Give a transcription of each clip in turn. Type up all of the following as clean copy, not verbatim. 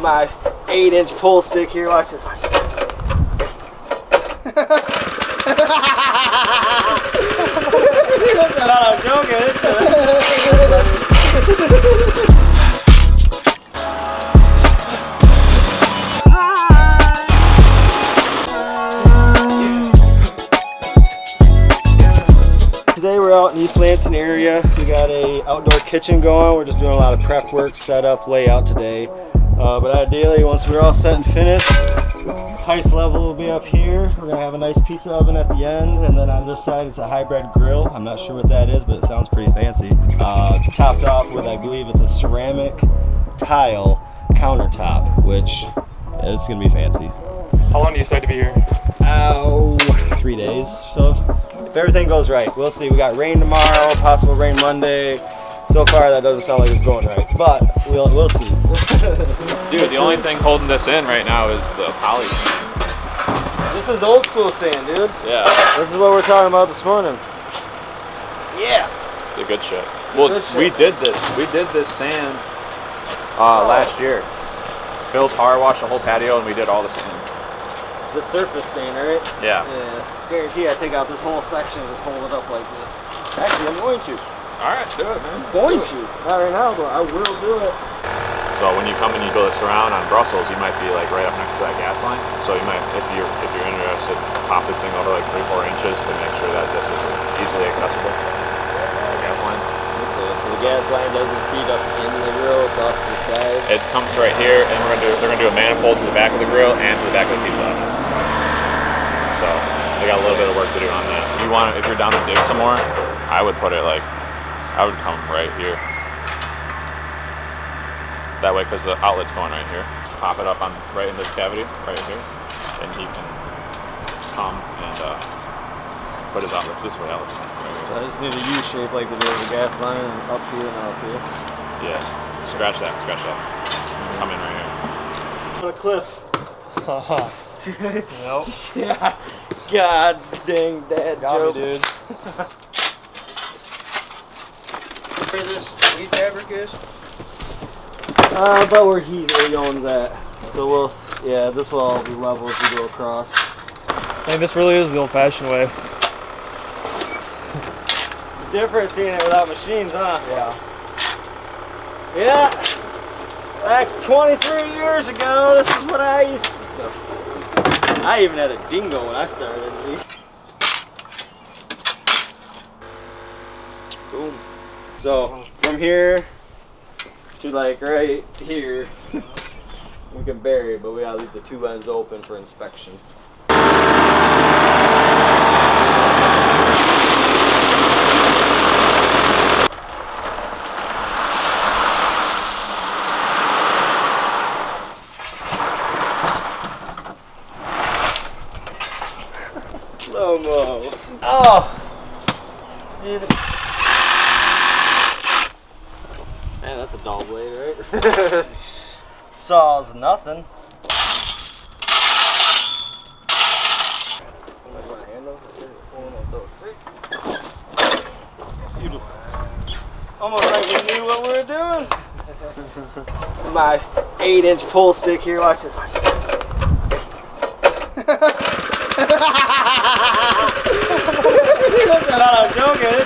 my 8-inch pole stick here. Watch this, watch this. I'm joking. Today we're out in East Lansing area. We got a outdoor kitchen going. We're just doing a lot of prep work, setup, layout today. But ideally, once we're all set and finished, height level will be up here. We're gonna have a nice pizza oven at the end, and then on this side it's a hybrid grill. I'm not sure what that is, but it sounds pretty fancy. Topped off with, I believe it's a ceramic tile countertop, which is gonna be fancy. How long do you expect to be here? 3 days. So if everything goes right, we'll see. We got rain tomorrow, possible rain Monday. So far that doesn't sound like it's going right, but we'll see. Dude, the only thing holding this in right now is the poly. This is old school sand, dude. Yeah. This is what we're talking about this morning. Yeah. The good shit. Well, we did this sand last year. Phil power washed the whole patio and we did all the sand. The surface sand, right? Yeah. Yeah. Guarantee I take out this whole section and just hold it up like this. Actually, I'm going to. Alright, do it, man. Going to. Not right now, but I will do it. So when you come and you build a surround on Brussels, you might be like right up next to that gas line. So you might, if you're interested, pop this thing over like 3-4 inches to make sure that this is easily accessible. The gas line. Okay, so the gas line doesn't feed up into the grill; it's off to the side. It comes right here, and they're gonna do a manifold to the back of the grill and to the back of the pizza oven. So they got a little bit of work to do on that. If you're down to dig some more, I would put it like, I would come right here. That way, because the outlet's going right here. Pop it up on right in this cavity, right here, and he can come and put his outlets this way. Outlets right here. So I just need a U shape like the gas line, and up here and up here. Yeah, scratch that, scratch that. Come in right here. On a cliff. Nope. Yeah. God dang dad jokes. Me, dude. Where this heat fabric is? About where he owns that. So this will all be level as we go across. I think this really is the old-fashioned way. Different seeing it without machines, huh? Yeah. Yeah. Back 23 years ago, this is what I used to do. I even had a dingo when I started, at least. Boom. So from here to like right here, we can bury it, but we gotta leave the two ends open for inspection. Slow-mo. Oh! See the... Man, that's a dull blade, right? Saws nothing. Almost like we knew what we were doing. My 8-inch pole stick here. Watch this. Watch this. I'm joking.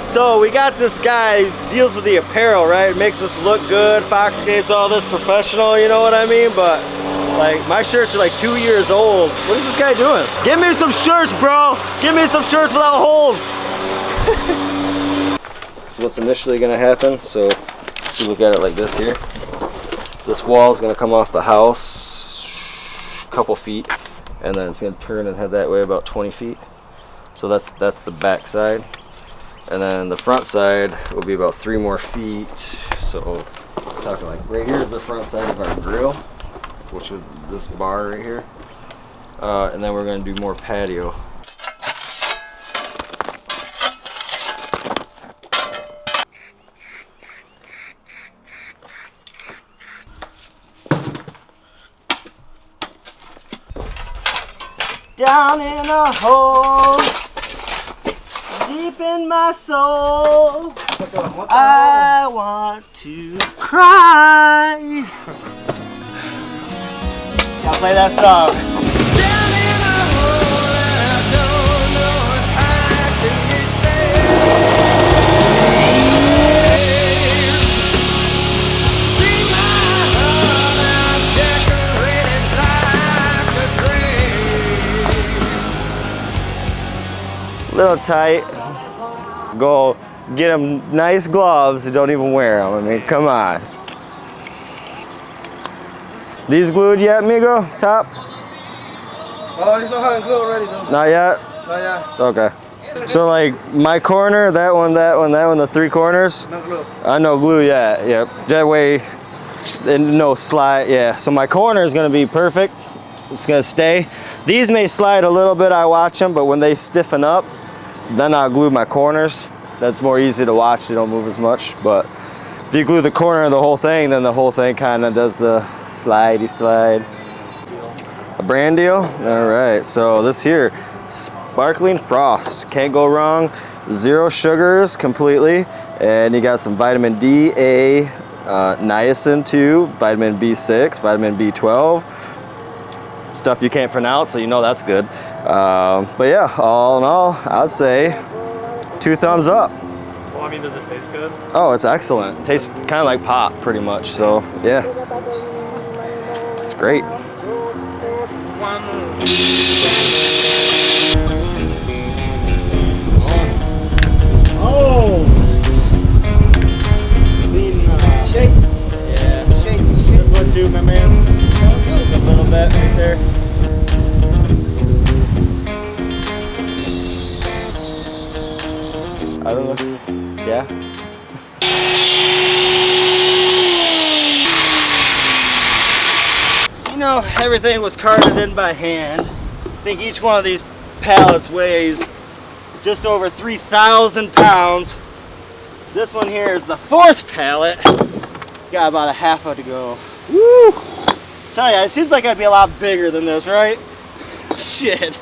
So we got this guy who deals with the apparel, right? It makes us look good, Foxscapes, all this professional, you know what I mean? But like my shirts are like 2 years old. What is this guy doing? Give me some shirts, bro. Give me some shirts without holes. So what's initially gonna happen, so if you look at it like this here, this wall is gonna come off the house a couple feet, and then it's gonna turn and head that way about 20 feet. So that's the back side. And then the front side will be about 3 more feet. So we're talking like right here is the front side of our grill, which is this bar right here. And then we're gonna do more patio. Down in a hole, deep deep in my soul, I want to cry. Gotta play that song. Little tight. Go get them nice gloves and don't even wear them. I mean, come on. These glued yet, Migo? Top? Oh, he's not having glue already though. Not yet? Not yet. Okay. So like my corner, that one, the 3 corners. No glue. No glue yet. Yep. That way, no slide. Yeah. So my corner is gonna be perfect. It's gonna stay. These may slide a little bit. I watch them, but when they stiffen up, then I'll glue my corners. That's more easy to watch. They don't move as much. But if you glue the corner of the whole thing, then the whole thing kind of does the slidey slide. A brand deal? All right, so this here, Sparkling Frost. Can't go wrong. 0 sugars completely. And you got some vitamin D, A, niacin too, vitamin B6, vitamin B12. Stuff you can't pronounce, so you know that's good. But yeah, all in all, I'd say 2 thumbs up. Well, I mean, does it taste good? Oh, it's excellent. Tastes kind of like pop, pretty much. So yeah, it's great. Oh! Shake. Yeah. Shake. This one too, my man. Just a little bit right there. I don't know. Yeah. You know, everything was carted in by hand. I think each one of these pallets weighs just over 3,000 pounds. This one here is the 4th pallet. Got about a half to go. Woo! Tell ya, it seems like I'd be a lot bigger than this, right? Shit.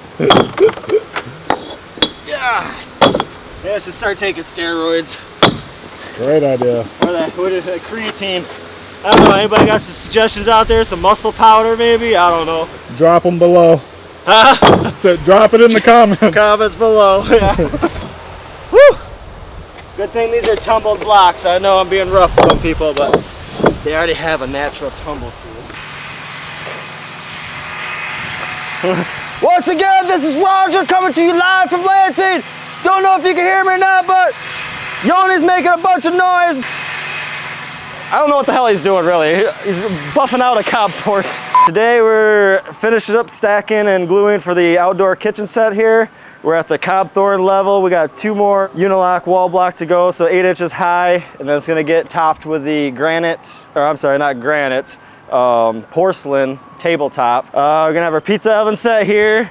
Yeah. Maybe I should start taking steroids. Great idea. Or that creatine. I don't know, anybody got some suggestions out there? Some muscle powder maybe? I don't know. Drop them below. Huh? So drop it in the comments. Comments below. Yeah. Woo! Good thing these are tumbled blocks. I know I'm being rough with some people, but they already have a natural tumble to them. Once again, this is Roger coming to you live from Lansing. Don't know if you can hear me or not, but Yoni's making a bunch of noise. I don't know what the hell he's doing really. He's buffing out a cob torch. Today we're finishing up stacking and gluing for the outdoor kitchen set here. We're at the cobthorn level. We got 2 more unilock wall block to go, so 8 inches high, and then it's gonna get topped with the granite, or I'm sorry, not granite, porcelain tabletop. We're gonna have our pizza oven set here.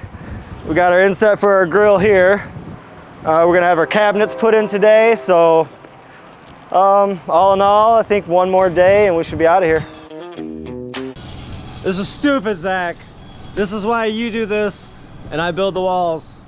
We got our inset for our grill here. We're gonna have our cabinets put in today, so all in all, I think 1 more day and we should be out of here. This is stupid, Zach. This is why you do this and I build the walls.